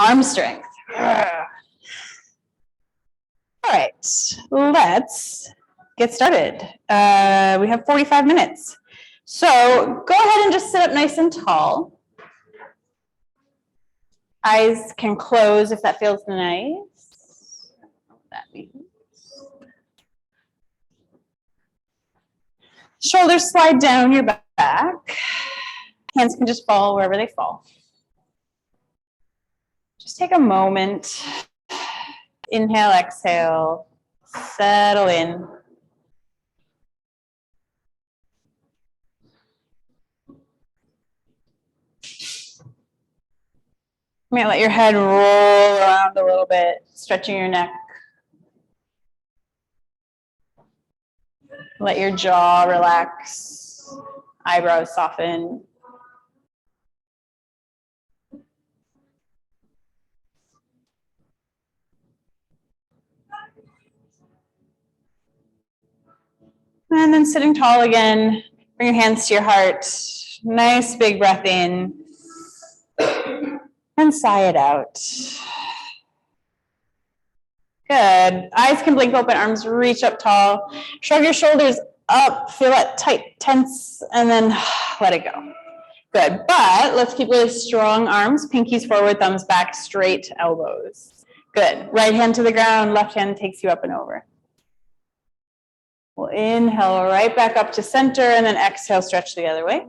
arm strength. All right, let's get started. We have 45 minutes. So go ahead and just sit up nice and tall. Eyes can close if that feels nice. I don't know what that means. Shoulders slide down your back. Hands can just fall wherever they fall. Just take a moment. Inhale, exhale, settle in. You might let your head roll around a little bit, stretching your neck. Let your jaw relax, eyebrows soften. And then sitting tall again, bring your hands to your heart. Nice big breath in. And sigh it out. Good. Eyes can blink open, arms reach up tall. Shrug your shoulders up, feel that tight, tense, and then let it go. Good. But let's keep really strong arms, pinkies forward, thumbs back, straight elbows. Good. Right hand to the ground, left hand takes you up and over. We'll inhale right back up to center, and then exhale, stretch the other way.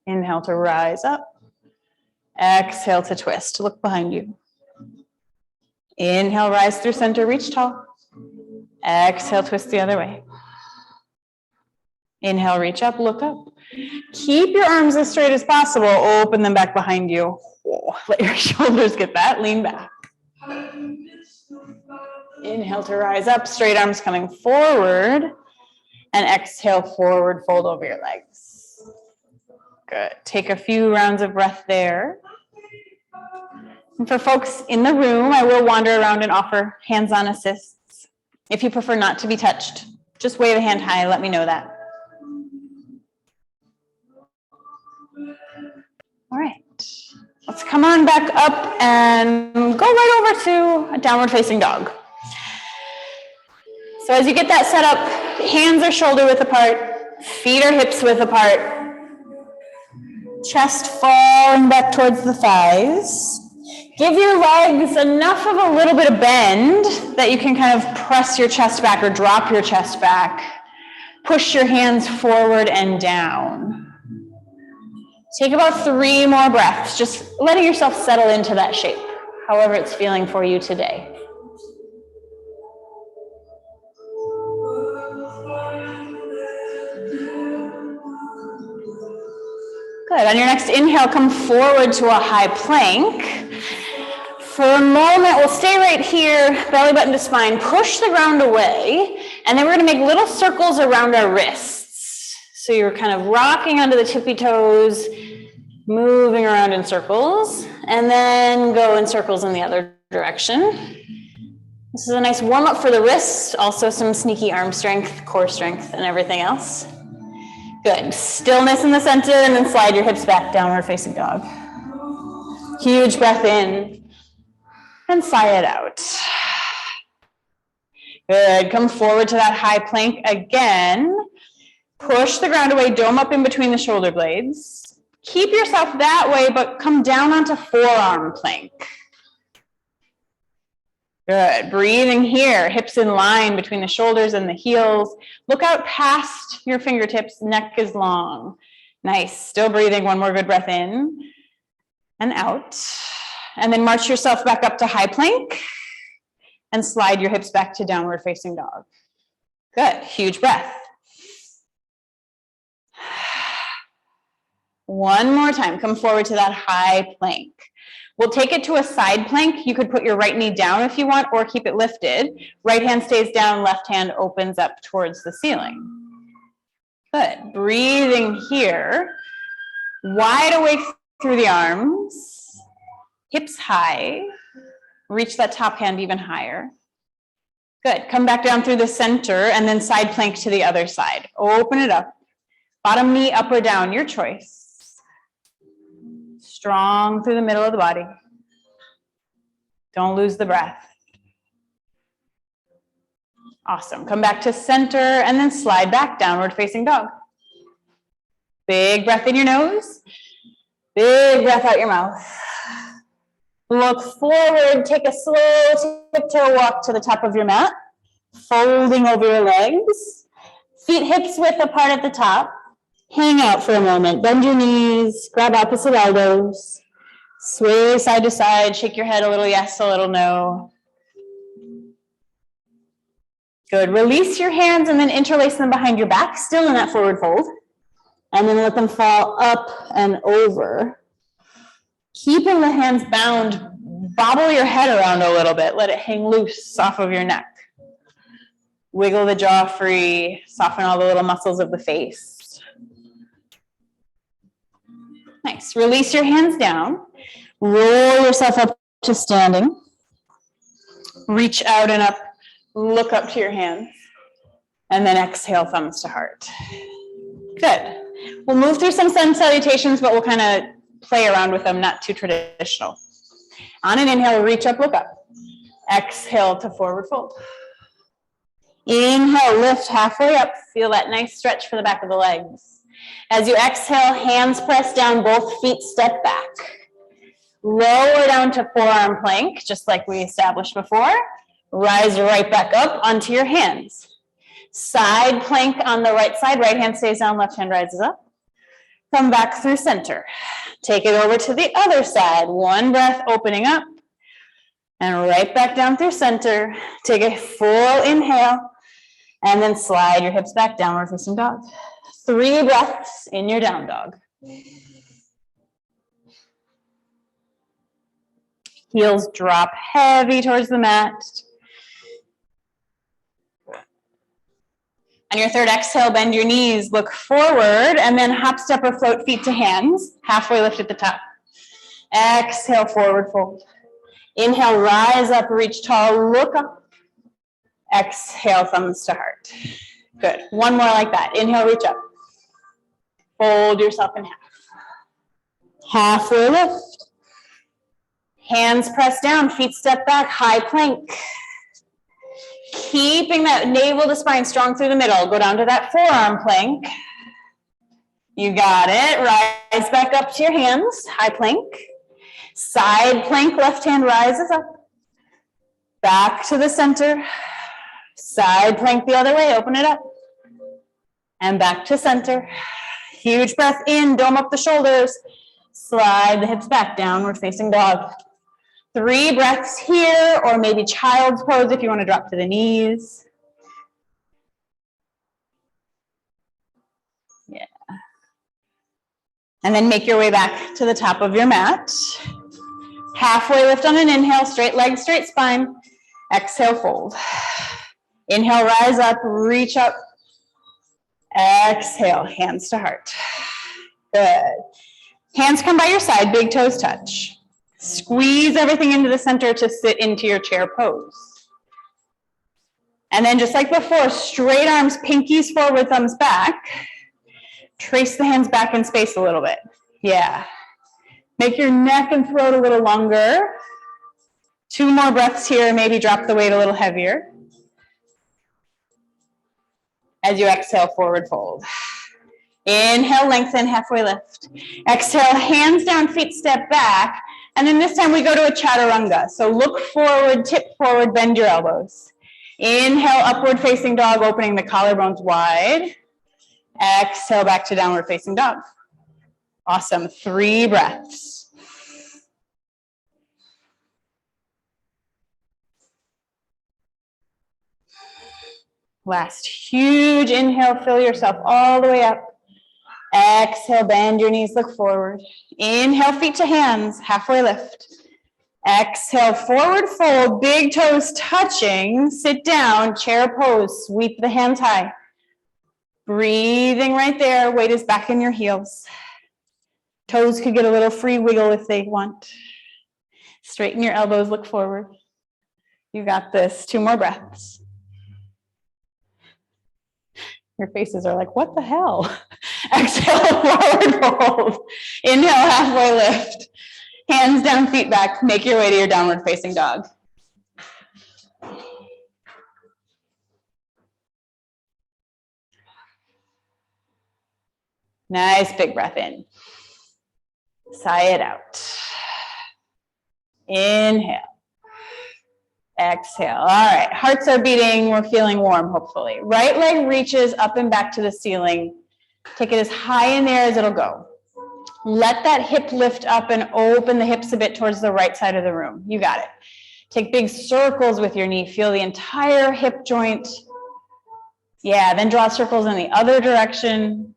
Inhale to rise up. Exhale to twist. Look behind you. Inhale, rise through center, reach tall. Exhale, twist the other way. Inhale, reach up, look up. Keep your arms as straight as possible. Open them back behind you. Whoa, let your shoulders get that. Lean back. Inhale to rise up, straight arms coming forward. And exhale, forward, fold over your legs. Good. Take a few rounds of breath there. And for folks in the room, I will wander around and offer hands-on assists. If you prefer not to be touched, just wave a hand high, let me know that. All right, let's come on back up and go right over to a downward facing dog. So as you get that set up, hands are shoulder width apart, feet are hips width apart, chest falling back towards the thighs. Give your legs enough of a little bit of bend that you can kind of press your chest back or drop your chest back. Push your hands forward and down. Take about 3 more breaths, just letting yourself settle into that shape, however it's feeling for you today. Good. On your next inhale, come forward to a high plank. For a moment, we'll stay right here, belly button to spine, push the ground away, and then we're going to make little circles around our wrists. So you're kind of rocking onto the tippy toes, moving around in circles, and then go in circles in the other direction. This is a nice warm-up for the wrists, also some sneaky arm strength, core strength, and everything else. Good. Stillness in the center, and then slide your hips back, downward facing dog. Huge breath in. And sigh it out. Good. Come forward to that high plank again. Push the ground away, dome up in between the shoulder blades. Keep yourself that way, but come down onto forearm plank. Good. Breathing here, hips in line between the shoulders and the heels. Look out past your fingertips, neck is long. Nice. Still breathing. One more good breath in and out. And then march yourself back up to high plank and slide your hips back to downward facing dog. Good. Huge breath. One more time. Come forward to that high plank. We'll take it to a side plank. You could put your right knee down if you want, or keep it lifted. Right hand stays down, left hand opens up towards the ceiling. Good. Breathing here. Wide awake through the arms. Hips high. Reach that top hand even higher. Good. Come back down through the center and then side plank to the other side. Open it up. Bottom knee up or down, your choice. strong through the middle of the body. Don't lose the breath. Awesome. Come back to center and then slide back, downward facing dog. Big breath in your nose. Big breath out your mouth. Look forward, take a slow tiptoe walk to the top of your mat, folding over your legs, feet hips width apart at the top. Hang out for a moment, bend your knees, grab opposite elbows, sway side to side, shake your head a little yes, a little no. Good, release your hands and then interlace them behind your back, still in that forward fold, and then let them fall up and over. Keeping the hands bound, bobble your head around a little bit. Let it hang loose off of your neck. Wiggle the jaw free, soften all the little muscles of the face. Nice. Release your hands down. Roll yourself up to standing. Reach out and up. Look up to your hands. And then exhale, thumbs to heart. Good. We'll move through some sun salutations, but we'll kind of play around with them, not too traditional. On an inhale, reach up, look up. Exhale to forward fold. Inhale, lift halfway up. Feel that nice stretch for the back of the legs. As you exhale, hands press down, both feet step back. Lower down to forearm plank, just like we established before. Rise right back up onto your hands. Side plank on the right side, right hand stays down, left hand rises up. Come back through center. Take it over to the other side. One breath, opening up. And right back down through center. Take a full inhale. And then slide your hips back, downward facing dog. 3 breaths in your down dog. Heels drop heavy towards the mat. On your third exhale, bend your knees, look forward, and then hop, step, or float feet to hands. Halfway lift at the top. Exhale, forward fold. Inhale, rise up, reach tall, look up. Exhale, thumbs to heart. Good. One more like that. Inhale, reach up. Fold yourself in half. Halfway lift. Hands press down, feet step back, high plank. Keeping that navel to spine strong through the middle. Go down to that forearm plank. You got it. Rise back up to your hands. High plank. Side plank, left hand rises up. Back to the center. Side plank the other way. Open it up. And back to center. Huge breath in. Dome up the shoulders. Slide the hips back. Downward facing dog. 3 breaths here, or maybe child's pose if you want to drop to the knees. Yeah. And then make your way back to the top of your mat. Halfway lift on an inhale, straight legs, straight spine. Exhale, fold. Inhale, rise up, reach up. Exhale, hands to heart. Good. Hands come by your side, big toes touch. Squeeze everything into the center to sit into your chair pose. And then just like before, straight arms, pinkies forward, thumbs back. Trace the hands back in space a little bit. Yeah. Make your neck and throat a little longer. 2 more breaths here, maybe drop the weight a little heavier. As you exhale, forward fold. Inhale, lengthen, halfway lift. Exhale, hands down, feet step back. And then this time we go to a chaturanga. So look forward, tip forward, bend your elbows. Inhale, upward facing dog, opening the collarbones wide. Exhale, back to downward facing dog. Awesome. 3 breaths. Last huge inhale, fill yourself all the way up. Exhale, bend your knees, look forward. Inhale, feet to hands, halfway lift. Exhale, forward fold, big toes touching. Sit down, chair pose, sweep the hands high. Breathing right there, weight is back in your heels. Toes could get a little free wiggle if they want. Straighten your elbows, look forward. You got this. 2 more breaths. Your faces are like, what the hell? Exhale, forward fold. Inhale, halfway lift. Hands down, feet back. Make your way to your downward facing dog. Nice big breath in. Sigh it out. Inhale. Exhale. All right, hearts are beating. We're feeling warm, hopefully. Right leg reaches up and back to the ceiling. Take it as high in there as it'll go. Let that hip lift up and open the hips a bit towards the right side of the room. You got it. Take big circles with your knee. Feel the entire hip joint. Yeah, then draw circles in the other direction.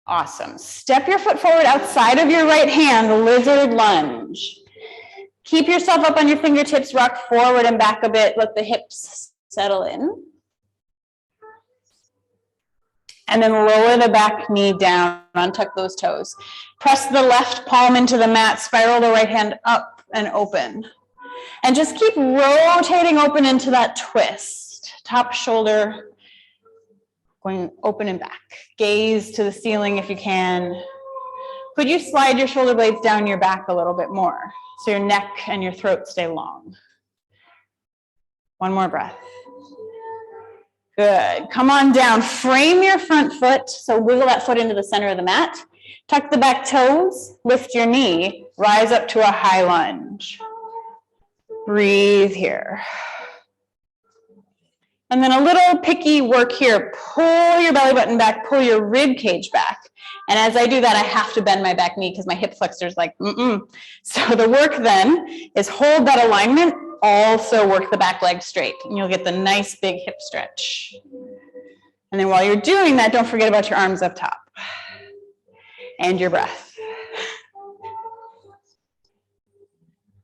Awesome. Step your foot forward outside of your right hand, lizard lunge. Keep yourself up on your fingertips, rock forward and back a bit. Let the hips settle in. And then lower the back knee down, untuck those toes. Press the left palm into the mat, spiral the right hand up and open. And just keep rotating open into that twist. Top shoulder going open and back. Gaze to the ceiling if you can. Could you slide your shoulder blades down your back a little bit more so your neck and your throat stay long? One more breath. Good. Come on down. Frame your front foot. So wiggle that foot into the center of the mat. Tuck the back toes. Lift your knee. Rise up to a high lunge. Breathe here. And then a little picky work here. Pull your belly button back. Pull your rib cage back. And as I do that, I have to bend my back knee because my hip flexor is like, So the work then is hold that alignment, also work the back leg straight, and you'll get the nice big hip stretch. And then while you're doing that, don't forget about your arms up top and your breath.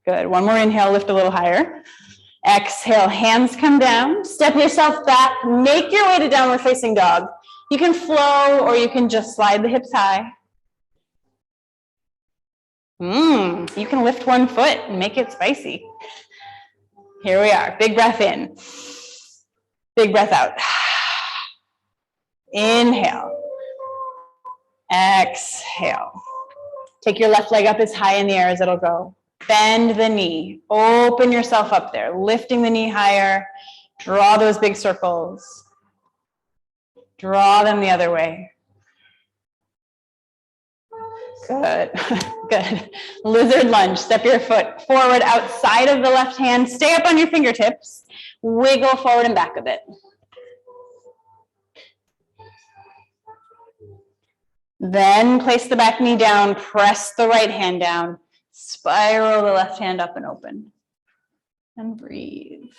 Good. One more inhale, lift a little higher. Exhale, hands come down. Step yourself back. Make your way to downward facing dog. You can flow or you can just slide the hips high. You can lift one foot and make it spicy. Here we are. Big breath in. Big breath out. Inhale. Exhale. Take your left leg up as high in the air as it'll go. Bend the knee. Open yourself up there. Lifting the knee higher. Draw those big circles. Draw them the other way. Good. Good. Lizard lunge. Step your foot forward outside of the left hand. Stay up on your fingertips. Wiggle forward and back a bit. Then place the back knee down. Press the right hand down. Spiral the left hand up and open. And breathe.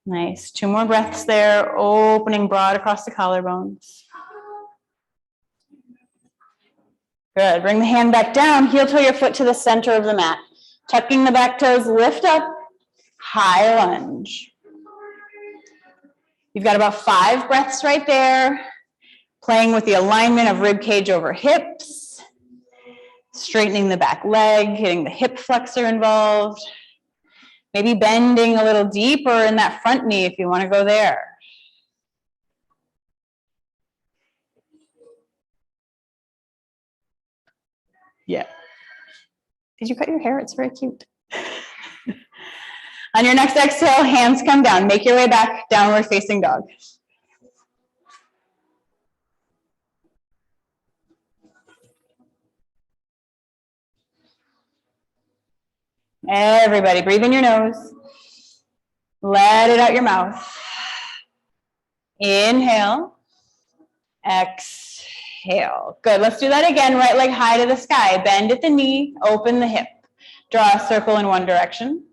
Nice. 2 more breaths there, opening broad across the collarbones. Good. Bring the hand back down, heel toe your foot to the center of the mat. Tucking the back toes, lift up, high lunge. You've got about 5 breaths right there, playing with the alignment of rib cage over hips, straightening the back leg, getting the hip flexor involved. Maybe bending a little deeper in that front knee if you want to go there. Yeah. Did you cut your hair? It's very cute. On your next exhale, hands come down. Make your way back, downward facing dog. Everybody, breathe in your nose. Let it out your mouth. Inhale. Exhale. Good. Let's do that again. Right leg high to the sky. Bend at the knee. Open the hip. Draw a circle in one direction.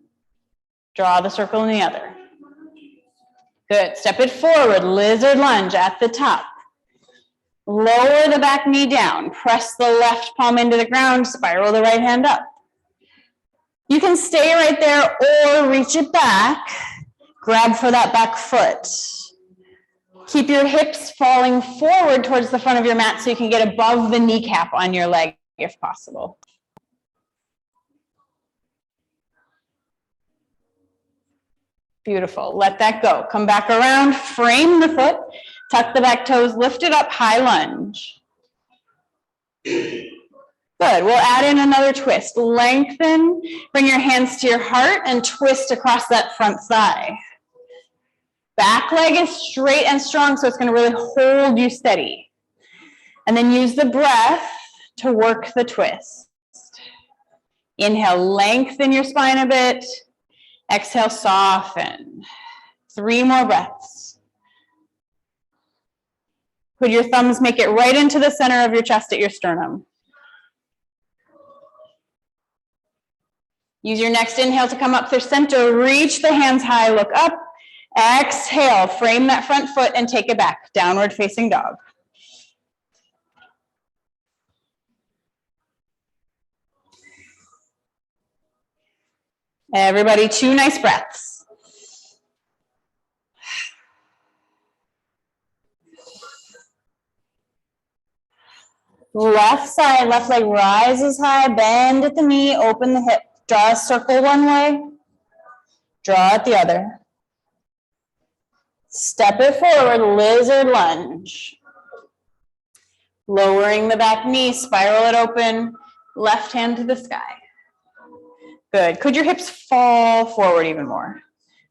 Draw the circle in the other. Good. Step it forward. Lizard lunge at the top. Lower the back knee down. Press the left palm into the ground. Spiral the right hand up. You can stay right there or reach it back. Grab for that back foot. Keep your hips falling forward towards the front of your mat so you can get above the kneecap on your leg if possible. Beautiful. Let that go. Come back around. Frame the foot. Tuck the back toes, lift it up, high lunge. Good, we'll add in another twist. Lengthen, bring your hands to your heart and twist across that front thigh. Back leg is straight and strong, so it's going to really hold you steady. And then use the breath to work the twist. Inhale, lengthen your spine a bit. Exhale, soften. 3 more breaths. Put your thumbs, make it right into the center of your chest at your sternum. Use your next inhale to come up through center. Reach the hands high, look up. Exhale, frame that front foot and take it back. Downward facing dog. Everybody, 2 nice breaths. Left side, left leg rises high, bend at the knee, open the hip. Draw a circle one way, draw it the other. Step it forward, lizard lunge. Lowering the back knee, spiral it open, left hand to the sky. Good. Could your hips fall forward even more?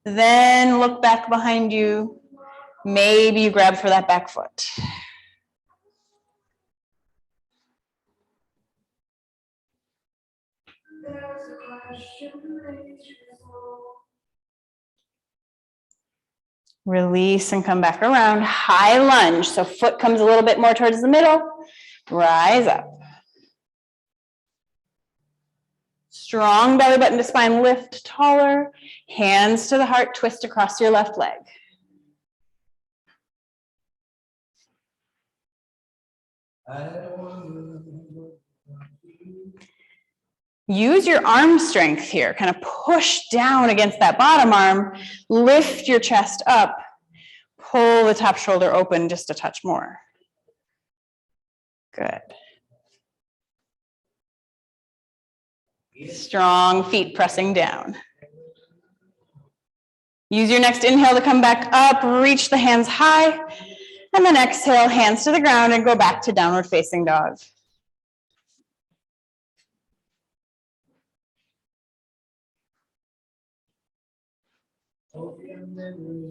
Then look back behind you. Maybe you grab for that back foot. Release and come back around. High lunge. So foot comes a little bit more towards the middle. Rise up. Strong belly button to spine, lift taller. Hands to the heart, twist across your left leg. Use your arm strength here. Kind of push down against that bottom arm. Lift your chest up. Pull the top shoulder open just a touch more. Good. Strong feet pressing down. Use your next inhale to come back up. Reach the hands high. And then exhale, hands to the ground and go back to downward facing dog.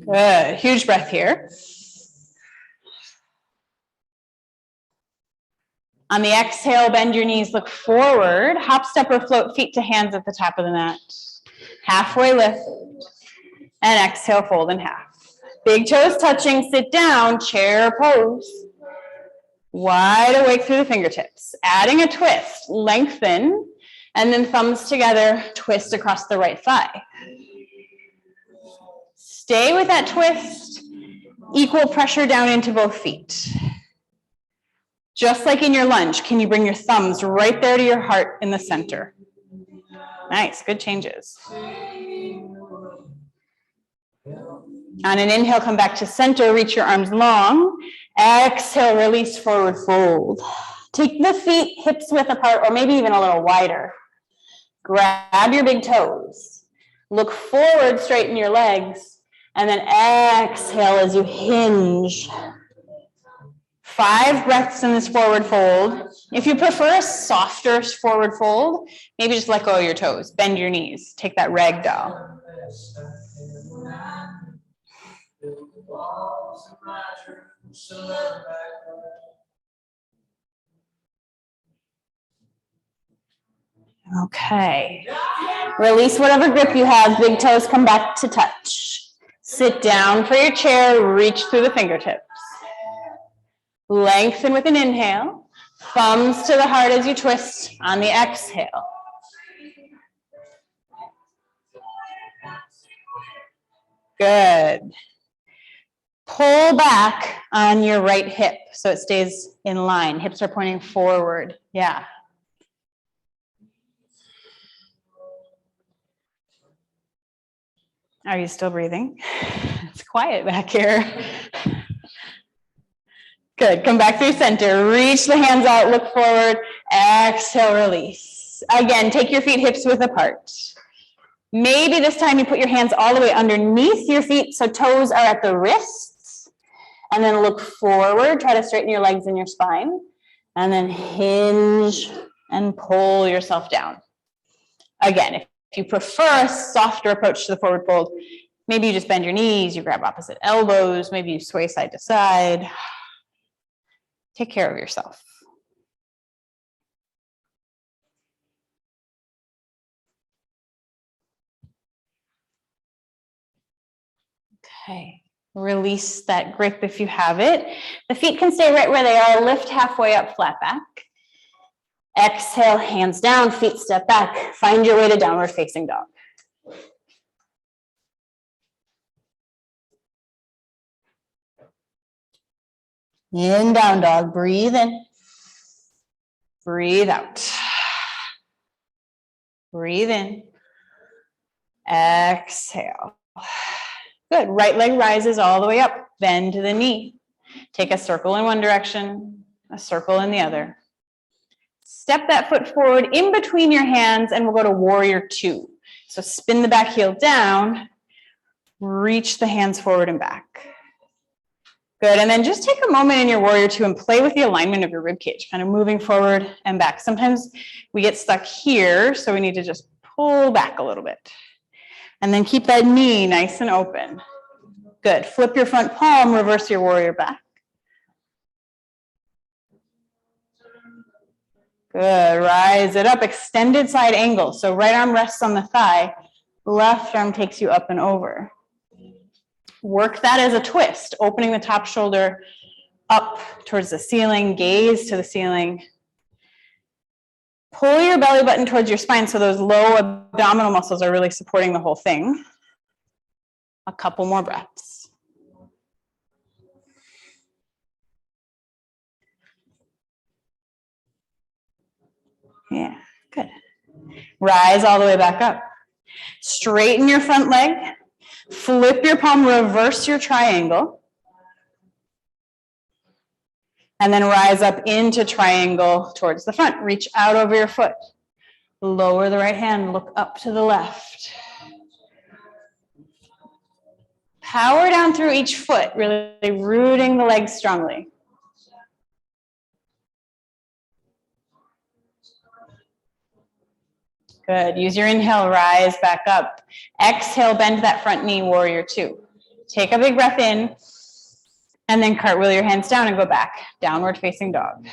Good. Huge breath here. On the exhale, bend your knees, look forward. Hop, step, or float feet to hands at the top of the mat. Halfway lift. And exhale, fold in half. Big toes touching, sit down, chair pose. Wide awake through the fingertips. Adding a twist, lengthen, and then thumbs together, twist across the right thigh. Stay with that twist, equal pressure down into both feet. Just like in your lunge, can you bring your thumbs right there to your heart in the center? Nice, good changes. On an inhale, come back to center, reach your arms long. Exhale, release, forward fold. Take the feet hips width apart or maybe even a little wider. Grab your big toes. Look forward, straighten your legs, and then exhale as you hinge. 5 breaths in this forward fold. If you prefer a softer forward fold, maybe just let go of your toes. Bend your knees. Take that ragdoll. Okay. Release whatever grip you have. Big toes come back to touch. Sit down for your chair. Reach through the fingertips. Lengthen with an inhale. Thumbs to the heart as you twist on the exhale. Good. Pull back on your right hip so it stays in line. Hips are pointing forward. Yeah. Are you still breathing? It's quiet back here. Good. Come back through center. Reach the hands out. Look forward. Exhale, release. Again, take your feet hips width apart. Maybe this time you put your hands all the way underneath your feet so toes are at the wrists. And then look forward, try to straighten your legs and your spine. And then hinge and pull yourself down. Again, if you prefer a softer approach to the forward fold, maybe you just bend your knees, you grab opposite elbows, maybe you sway side to side. Take care of yourself. Okay, release that grip if you have it. The feet can stay right where they are. Lift halfway up, flat back. Exhale, hands down, feet step back. Find your way to downward facing dog. In down dog, breathe in. Breathe out. Breathe in. Exhale. Good, right leg rises all the way up. Bend to the knee. Take a circle in one direction, a circle in the other. Step that foot forward in between your hands and we'll go to warrior two. So spin the back heel down, reach the hands forward and back. Good, and then just take a moment in your warrior two and play with the alignment of your rib cage, kind of moving forward and back. Sometimes we get stuck here, so we need to just pull back a little bit. And then keep that knee nice and open. Good, flip your front palm, reverse your warrior back. Good, rise it up, extended side angle. So right arm rests on the thigh, left arm takes you up and over. Work that as a twist, opening the top shoulder up towards the ceiling, gaze to the ceiling. Pull your belly button towards your spine so those low abdominal muscles are really supporting the whole thing. A couple more breaths. Yeah, good. Rise all the way back up. Straighten your front leg. Flip your palm, reverse your triangle. And then rise up into triangle towards the front. Reach out over your foot. Lower the right hand, look up to the left. Power down through each foot, really rooting the legs strongly. Good, use your inhale, rise back up. Exhale, bend that front knee, warrior two. Take a big breath in, and then cartwheel your hands down and go back. Downward facing dog.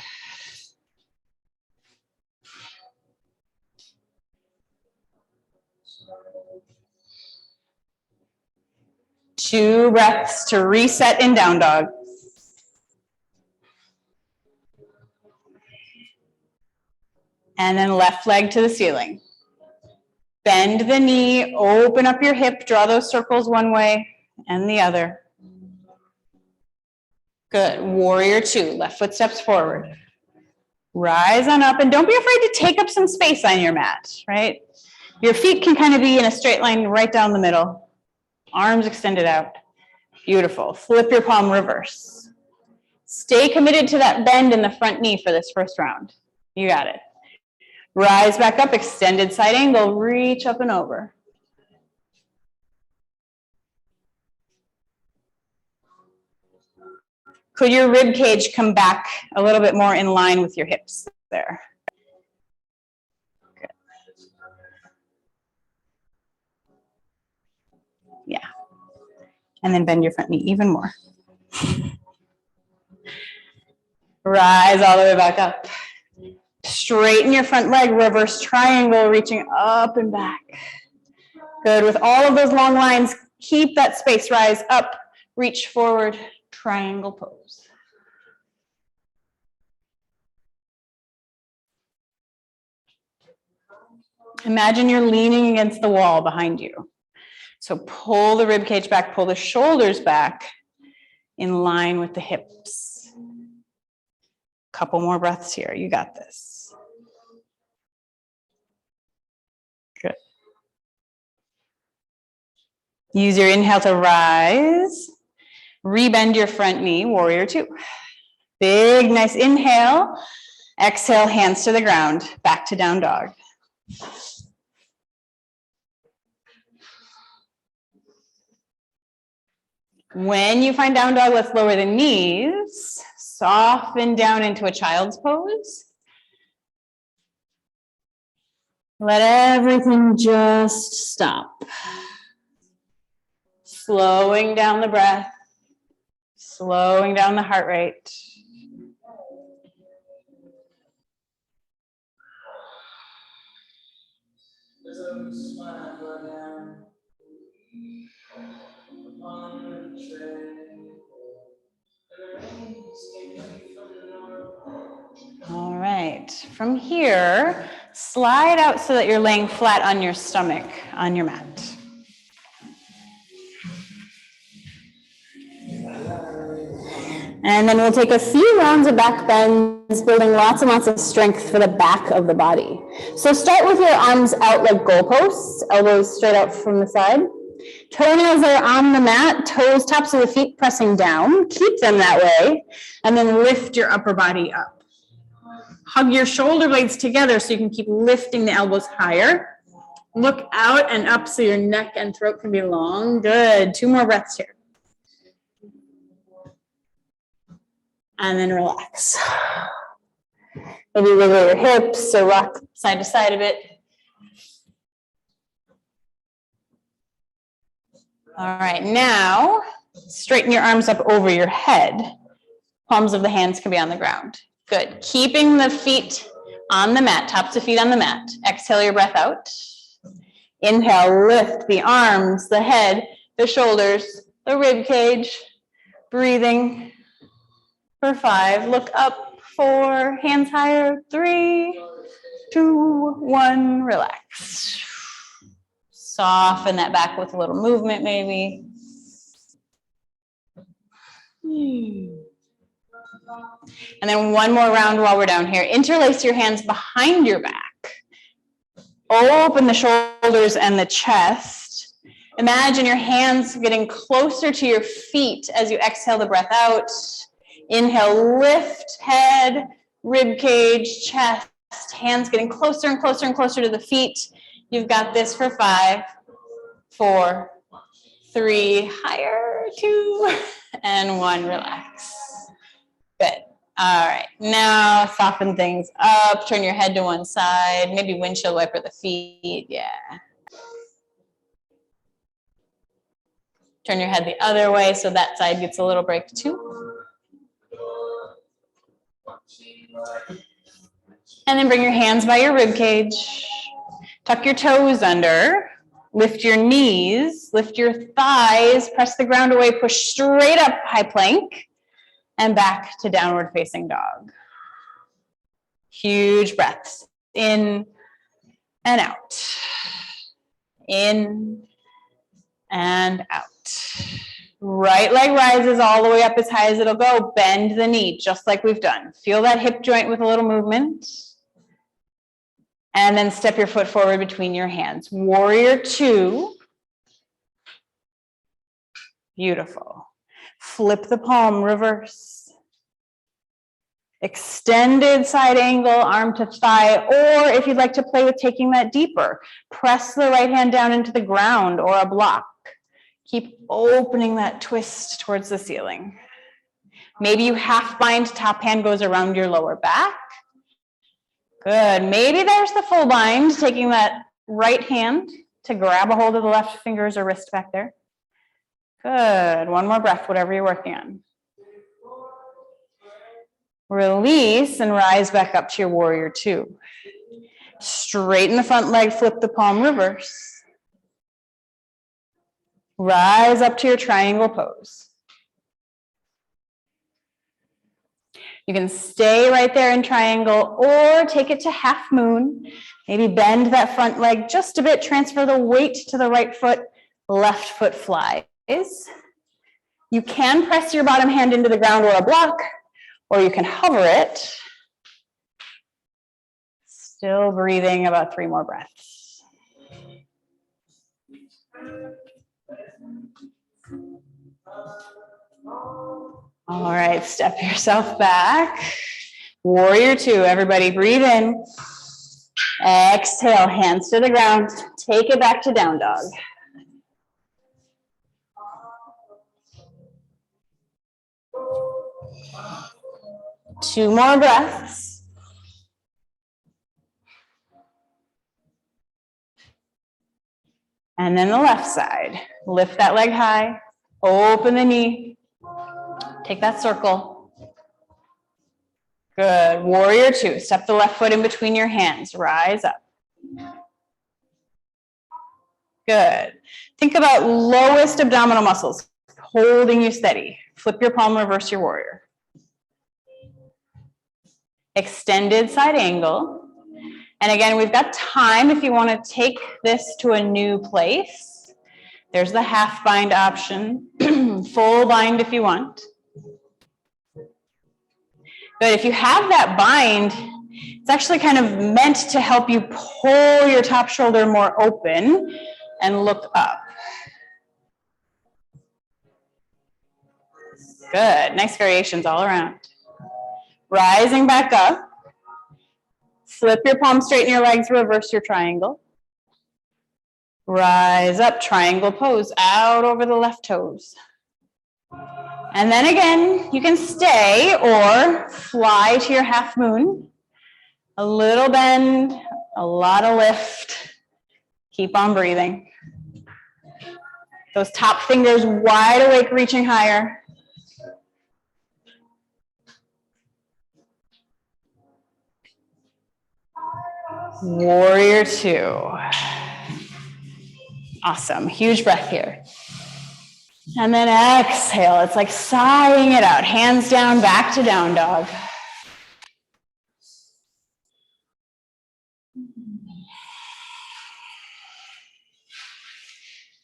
Two breaths to reset in down dog. And then left leg to the ceiling. Bend the knee, open up your hip, draw those circles one way and the other. Good, warrior two, left foot steps forward. Rise on up, and don't be afraid to take up some space on your mat, right? Your feet can kind of be in a straight line right down the middle. Arms extended out. Beautiful, flip your palm reverse. Stay committed to that bend in the front knee for this first round. You got it. Rise back up, extended side angle, reach up and over. Could your rib cage come back a little bit more in line with your hips there? Good. Yeah. And then bend your front knee even more. Rise all the way back up. Straighten your front leg, reverse triangle, reaching up and back. Good, with all of those long lines, keep that space, rise up, reach forward, triangle pose. Imagine you're leaning against the wall behind you. So pull the rib cage back, pull the shoulders back in line with the hips. Couple more breaths here, you got this. Good. Use your inhale to rise. Rebend your front knee, warrior two. Big, nice inhale. Exhale, hands to the ground, back to down dog. When you find down dog, let's lower the knees, soften down into a child's pose. Let everything just stop. Slowing down the breath, slowing down the heart rate. All right, from here, slide out so that you're laying flat on your stomach on your mat. And then we'll take a few rounds of back bends, building lots and lots of strength for the back of the body. So start with your arms out like goalposts, elbows straight out from the side. Toenails are on the mat, toes, tops of the feet pressing down. Keep them that way. And then lift your upper body up. Hug your shoulder blades together so you can keep lifting the elbows higher. Look out and up so your neck and throat can be long. Good. 2 more breaths here. And then relax. Maybe wiggle your hips or rock side to side a bit. All right, now straighten your arms up over your head. Palms of the hands can be on the ground. Good. Keeping the feet on the mat, tops of feet on the mat. Exhale your breath out. Inhale, lift the arms, the head, the shoulders, the rib cage. Breathing for 5. Look up. 4. Hands higher. 3, 2, 1. Relax. Soften that back with a little movement, maybe. And then one more round while we're down here. Interlace your hands behind your back. Open the shoulders and the chest. Imagine your hands getting closer to your feet as you exhale the breath out. Inhale, lift head, rib cage, chest. Hands getting closer and closer and closer to the feet. You've got this for 5, 4, 3, higher, 2, and 1. Relax. Good. All right. Now soften things up. Turn your head to one side. Maybe windshield wiper the feet. Yeah. Turn your head the other way so that side gets a little break too. And then bring your hands by your rib cage. Tuck your toes under. Lift your knees. Lift your thighs. Press the ground away. Push straight up, high plank. And back to downward facing dog. Huge breaths. In and out. In and out. Right leg rises all the way up as high as it'll go. Bend the knee, just like we've done. Feel that hip joint with a little movement. And then step your foot forward between your hands. Warrior 2. Beautiful. Flip the palm, reverse. Extended side angle, arm to thigh, or if you'd like to play with taking that deeper, press the right hand down into the ground or a block. Keep opening that twist towards the ceiling. Maybe you half bind, top hand goes around your lower back. Good. Maybe there's the full bind, taking that right hand to grab a hold of the left fingers or wrist back there. Good. One more breath, whatever you're working on. Release and rise back up to your warrior 2. Straighten the front leg, flip the palm, reverse. Rise up to your triangle pose. You can stay right there in triangle or take it to half moon. Maybe bend that front leg just a bit, transfer the weight to the right foot, left foot flies. You can press your bottom hand into the ground or a block, or you can hover it. Still breathing, about 3 more breaths. All right, step yourself back. Warrior 2, everybody breathe in. Exhale, hands to the ground. Take it back to down dog. 2 more breaths. And then the left side. Lift that leg high, open the knee, take that circle. Good, warrior 2. Step the left foot in between your hands, rise up. Good. Think about lowest abdominal muscles holding you steady. Flip your palm, reverse your warrior. Extended side angle. And again, we've got time if you want to take this to a new place. There's the half bind option, full bind if you want. But if you have that bind, it's actually kind of meant to help you pull your top shoulder more open and look up. Good, nice variations all around. Rising back up. Flip your palms, straighten your legs, reverse your triangle. Rise up, triangle pose, out over the left toes. And then again, you can stay or fly to your half moon. A little bend, a lot of lift. Keep on breathing. Those top fingers wide awake, reaching higher. Warrior 2. Awesome, huge breath here. And then exhale, it's like sighing it out. Hands down, back to down dog.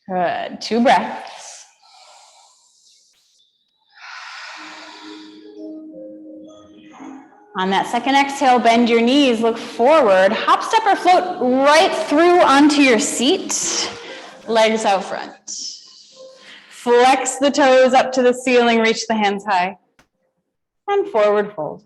Good, 2 breaths. On that second exhale, bend your knees, look forward, hop, step, or float right through onto your seat, legs out front. Flex the toes up to the ceiling, reach the hands high, and forward fold.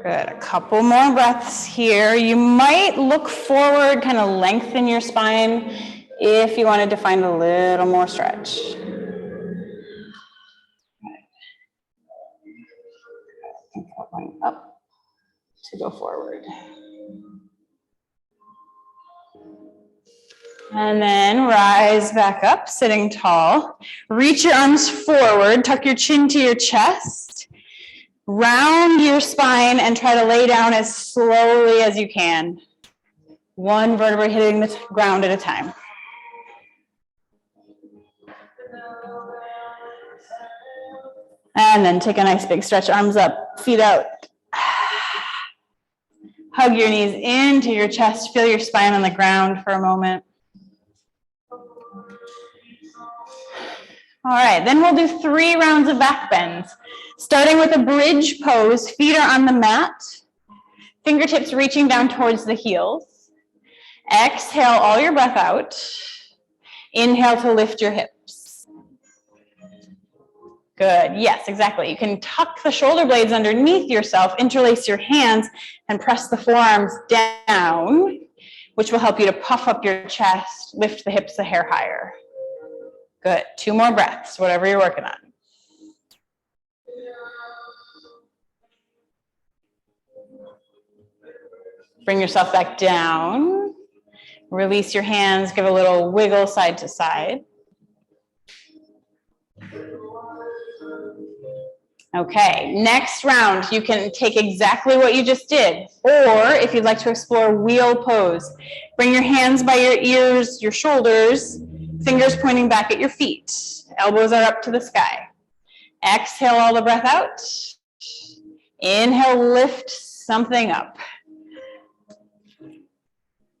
Good, a couple more breaths here. You might look forward, kind of lengthen your spine if you wanted to find a little more stretch. Going up to go forward. And then rise back up, sitting tall. Reach your arms forward, tuck your chin to your chest. Round your spine and try to lay down as slowly as you can. 1 vertebrae hitting the ground at a time. And then take a nice big stretch, arms up, feet out. Hug your knees into your chest, feel your spine on the ground for a moment. All right, then we'll do 3 rounds of back bends. Starting with a bridge pose, feet are on the mat, fingertips reaching down towards the heels. Exhale all your breath out. Inhale to lift your hips. Good, yes, exactly. You can tuck the shoulder blades underneath yourself, interlace your hands, and press the forearms down, which will help you to puff up your chest, lift the hips a hair higher. Good, 2 more breaths, whatever you're working on. Bring yourself back down. Release your hands, give a little wiggle side to side. Okay, next round, you can take exactly what you just did, or if you'd like to explore wheel pose, bring your hands by your ears, your shoulders, fingers pointing back at your feet. Elbows are up to the sky. Exhale all the breath out. Inhale, lift something up.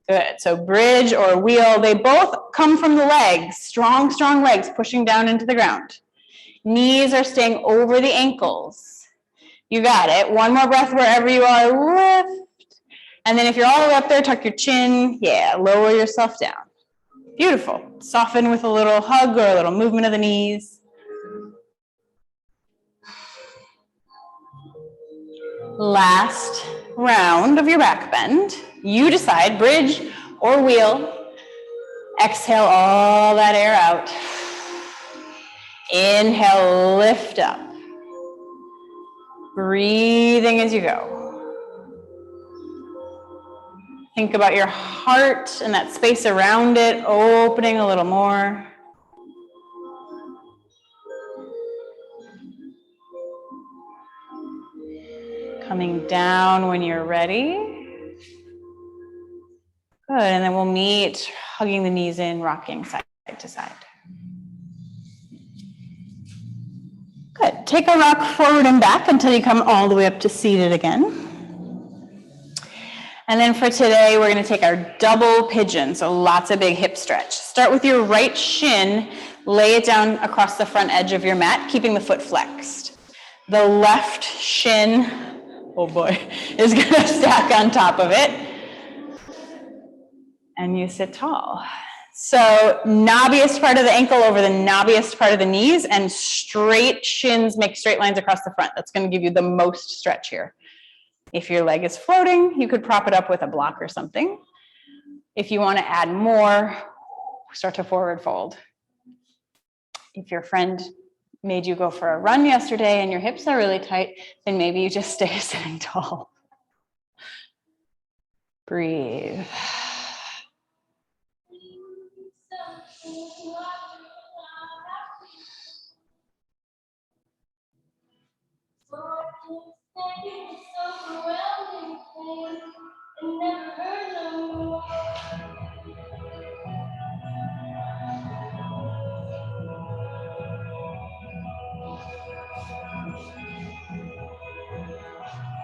Good, so bridge or wheel, they both come from the legs, strong, strong legs pushing down into the ground. Knees are staying over the ankles. You got it. 1 more breath wherever you are, lift. And then if you're all the way up there, tuck your chin. Yeah, lower yourself down. Beautiful. Soften with a little hug or a little movement of the knees. Last round of your back bend. You decide, bridge or wheel. Exhale all that air out. Inhale, lift up. Breathing as you go. Think about your heart and that space around it, opening a little more. Coming down when you're ready. Good, and then we'll meet, hugging the knees in, rocking side to side. Good, take a rock forward and back until you come all the way up to seated again. And then for today, we're gonna take our double pigeon, so lots of big hip stretch. Start with your right shin, lay it down across the front edge of your mat, keeping the foot flexed. The left shin, oh boy, is gonna stack on top of it. And you sit tall. So knobbiest part of the ankle over the knobbiest part of the knees, and straight shins make straight lines across the front. That's going to give you the most stretch here. If your leg is floating, you could prop it up with a block or something. If you want to add more, start to forward fold. If your friend made you go for a run yesterday and your hips are really tight, then maybe you just stay sitting tall. Breathe.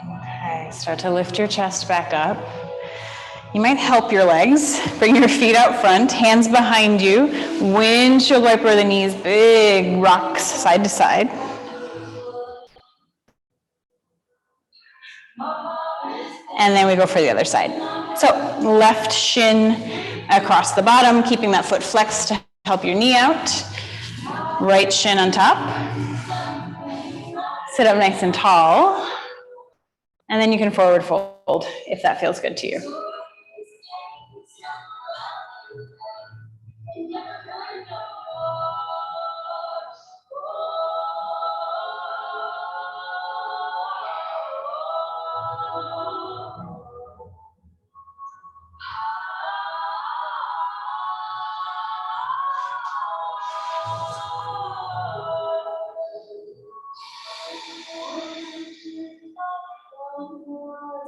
Okay, start to lift your chest back up. You might help your legs. Bring your feet out front, hands behind you, windshield wiper the knees, big rocks side to side. And then we go for the other side. So left shin across the bottom, keeping that foot flexed to help your knee out. Right shin on top. Sit up nice and tall. And then you can forward fold if that feels good to you.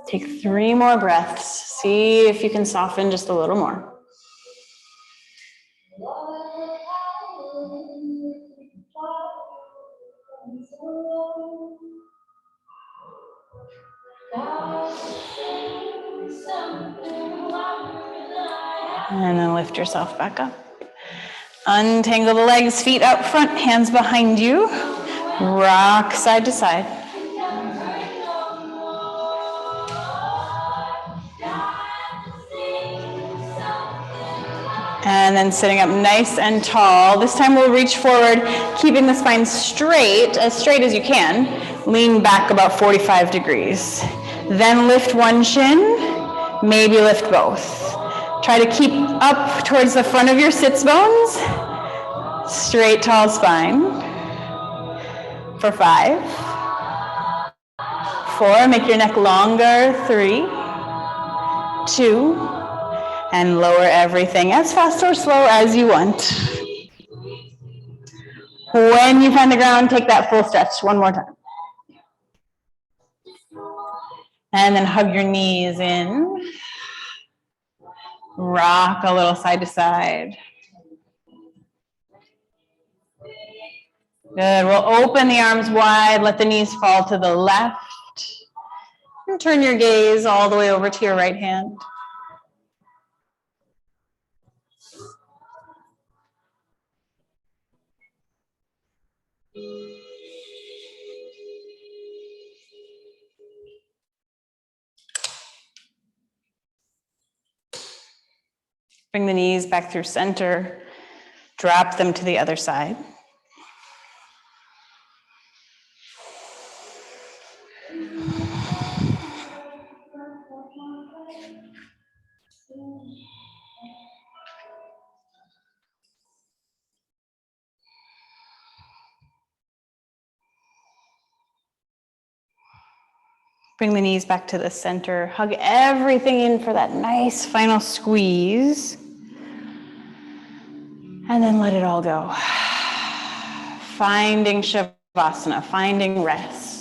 Take 3 more breaths. See if you can soften just a little more. And then lift yourself back up. Untangle the legs, feet out front, hands behind you. Rock side to side. And then sitting up nice and tall. This time we'll reach forward, keeping the spine straight as you can. Lean back about 45 degrees. Then lift one shin, maybe lift both. Try to keep up towards the front of your sits bones. Straight, tall spine. For 5. 4, make your neck longer. 3, 2, and lower everything as fast or slow as you want. When you find the ground, take that full stretch one more time. And then hug your knees in. Rock a little side to side. Good, we'll open the arms wide, let the knees fall to the left. And turn your gaze all the way over to your right hand. Bring the knees back through center. Drop them to the other side. Bring the knees back to the center. Hug everything in for that nice final squeeze. And then let it all go. Finding Shavasana, finding rest.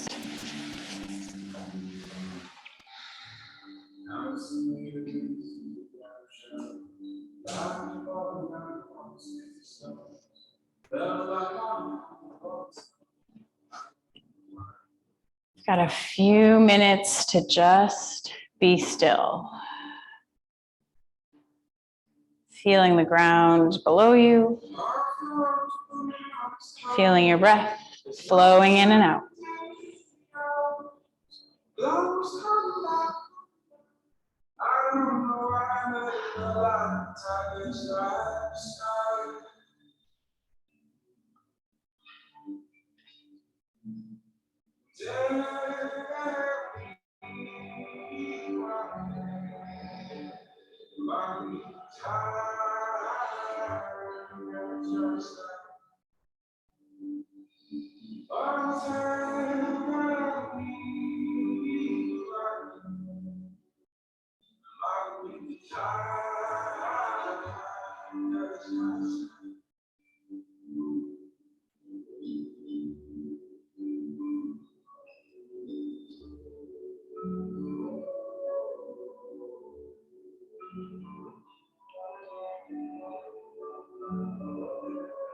Got a few minutes to just be still. Feeling the ground below you. Feeling your breath flowing in and out.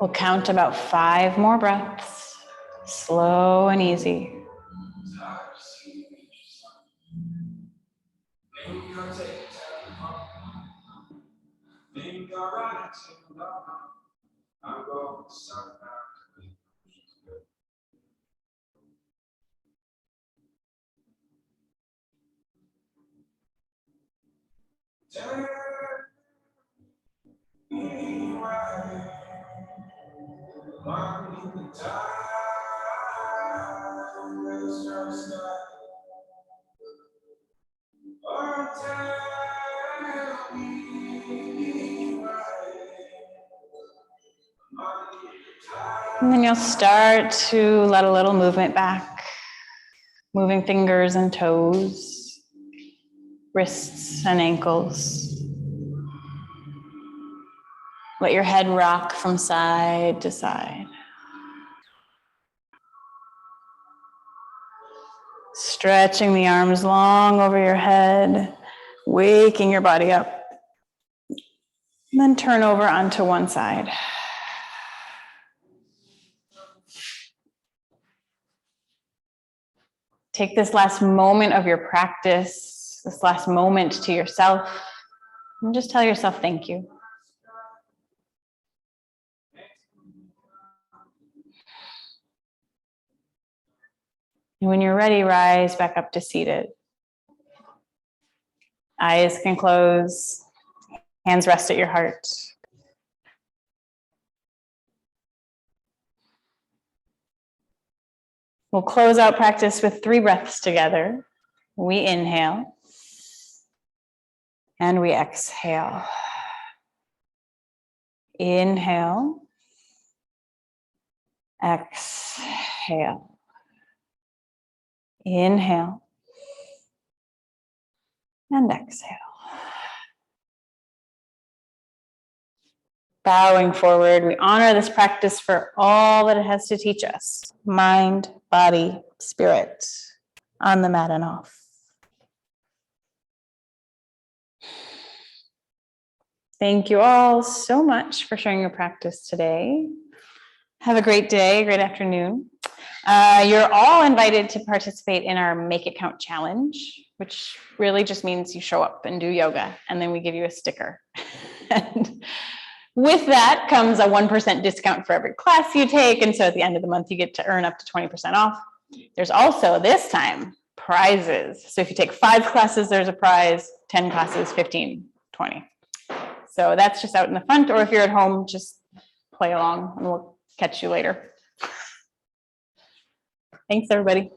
We'll count about 5 more breaths, slow and easy. And then you'll start to let a little movement back, moving fingers and toes, wrists and ankles. Let your head rock from side to side. Stretching the arms long over your head, waking your body up. And then turn over onto one side. Take this last moment of your practice, this last moment to yourself, and just tell yourself thank you. And when you're ready, rise back up to seated. Eyes can close, hands rest at your heart. We'll close out practice with 3 breaths together. We inhale and we exhale. Inhale, exhale. Inhale and exhale. Bowing forward, we honor this practice for all that it has to teach us. Mind, body, spirit, on the mat and off. Thank you all so much for sharing your practice today. Have a great day, great afternoon. You're all invited to participate in our Make It Count challenge, which really just means you show up and do yoga, and then we give you a sticker. And with that comes a 1% discount for every class you take. And so at the end of the month, you get to earn up to 20% off. There's also this time prizes. So if you take 5 classes, there's a prize, 10 classes, 15, 20. So that's just out in the front, or if you're at home, just play along and we'll catch you later. Thanks, everybody.